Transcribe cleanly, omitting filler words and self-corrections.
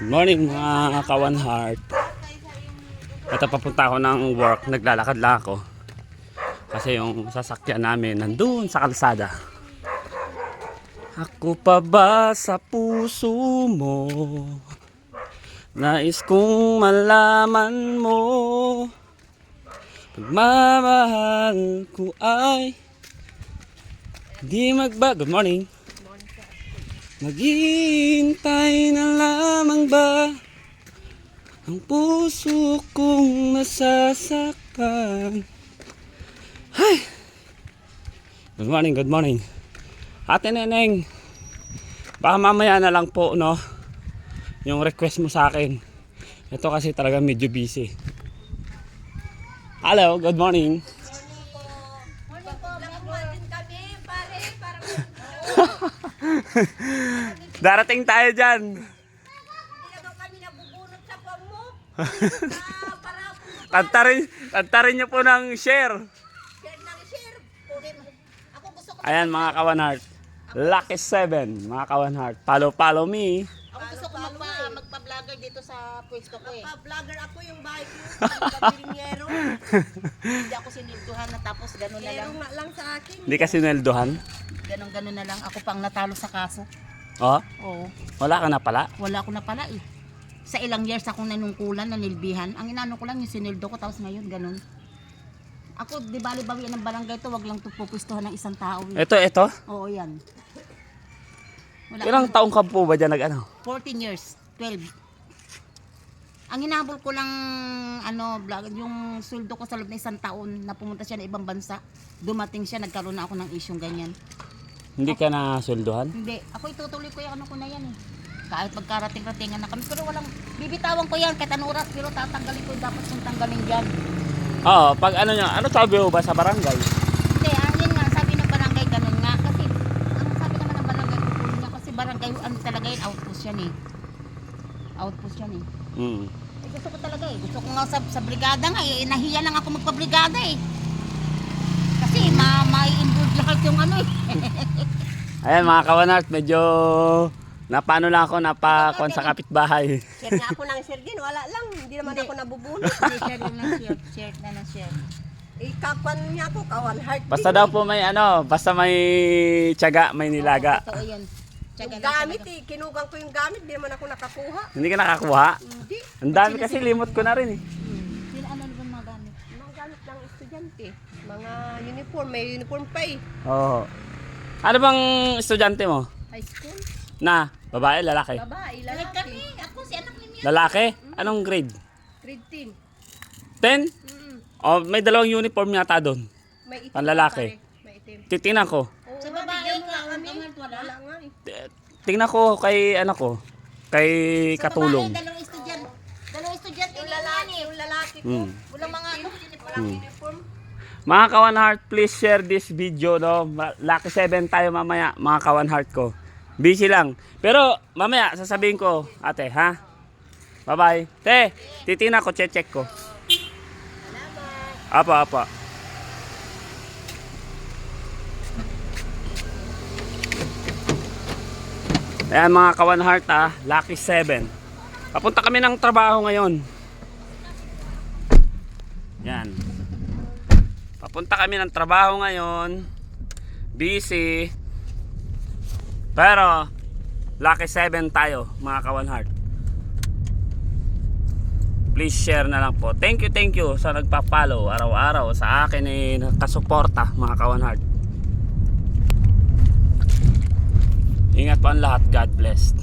Good morning mga kawan heart. Ito papunta ako ng work, naglalakad lang ako. Kasi yung sasakyan namin nandun sa kalsada. Ako pa ba sa puso mo? Nais kong malaman mo. Pagmamahal ko ay di magbago. Good morning. Maghihintay na lamang ba ang puso kong nasasaktan? Ay! Good morning, good morning. Ate Neneng, baka mamaya na lang po, no? Yung request mo sa akin. Ito kasi talaga medyo busy. Hello, good morning. Darating tayo dyan. Hindi na kami nabubunot sa pam mo. Tantarin nyo po ng share. Share ng share. Ako gusto ko. Ayan mga kawan heart. Lucky 7 mga kawan heart. Follow me. Ako gusto ko magpa-vlogger dito sa pwesto ko eh. Vlogger ako yung bahay ko. Kabiringero. Hindi ako sinilduhan na tapos gano'n na lang. Pero nga lang sa akin. Hindi kasi neldohan. Gano'n na lang. Ako pang natalo sa kaso. Oh, Oo. wala ka na pala. Wala ako na pala eh. Sa ilang years akong nanungkulan, nanilbihan. Ang inano ko lang yung sinildo ko tapos ngayon gano'n. Ako, di bali-bawi ng barangay to, wag lang to pupwestuhan ng isang tao eh. Ito. Oo, yan. Wala Ilang taong ka po ba dyan nag-ano? 14 years, 12. Ang hinabol ko lang yung sweldo ko sa loob ng isang taon na pumunta siya ng ibang bansa. Dumating siya, nagkaroon na ako ng isyong ganyan. Hindi ka na sweldohan? Hindi, ako itutuloy ko yung ano ko na yan eh. Kahit magkarating-ratingan na kami, pero walang bibitawan ko yan kahit anong oras, pero tatanggalin ko yung dapat kong tanggalin dyan. Oo, pag ano nyo, ano sabi mo ba sa barangay? Hindi, yun nga, sabi ng barangay ganun nga. Kasi, ang sabi naman ng barangay, kukunin niya kasi barangay, ano talaga yun, outpost yan eh. Outpost yan eh. Gusto ko talaga eh. Gusto ko nga sa brigada nga eh. Nahiya lang ako magpa-brigada eh. Kasi ma-involve lahat yung ano eh. Ayan mga kawanart, medyo napano lang ako, napakon sa kapitbahay. Share nga ako ng share din. Wala lang. Hindi naman ako nabubunot. Hindi, share lang ng share. Share na ng share. Ikapan niya ako. Kawan heart. Basta daw po may ano, basta may tiyaga, may nilaga. Totoo yun. Yung Tiyaga lang gamit talaga. eh. Kinugang ko yung gamit. Hindi naman ako nakakuha. Hindi ka nakakuha? Hindi. Ang dami kasi limot ko na rin eh. Sino ano naman mga gamit? Mga gamit ng estudyante. Mga uniform. May uniform pa eh. Oo. Ano bang estudyante mo? High school. Na, babae, lalaki? Babae. Like kami. Lalaki. Ako si anak ni Mia. Lalaki? Anong grade? Grade 10. 10? O, may dalawang uniform yata doon. May itim. Panlalaki. pare. May itim. Titingnan ko. Oo, Sa nga, babae bigyan mo ka, nga ang kami. kamalt wala? Wala nga eh. Tingnan ko kay ano ko, kay Sa Katulong. babae, dalawang estudyante. Dalawang estudyante Yung lang lalaki, yan eh. yung lalaki ko. Hmm. Walang mga ano. Walang uniform. Mga kawan heart, please share this video, no. Lucky 7 tayo mamaya, mga kawan heart ko. Busy lang. Pero mamaya sasabihin ko, ate, ha? Bye-bye. Te, titingnan ko, check ko. Apa. Ayan mga kawan heart, ha. Lucky 7. Papunta kami ng trabaho ngayon. Yan. Papunta kami ng trabaho ngayon. Busy. Pero lucky 7 tayo mga kawan heart. Please share na lang po. Thank you sa nagpa-follow araw-araw sa akin eh, nakasuporta mga kawan heart. Ingat po ang lahat. God bless.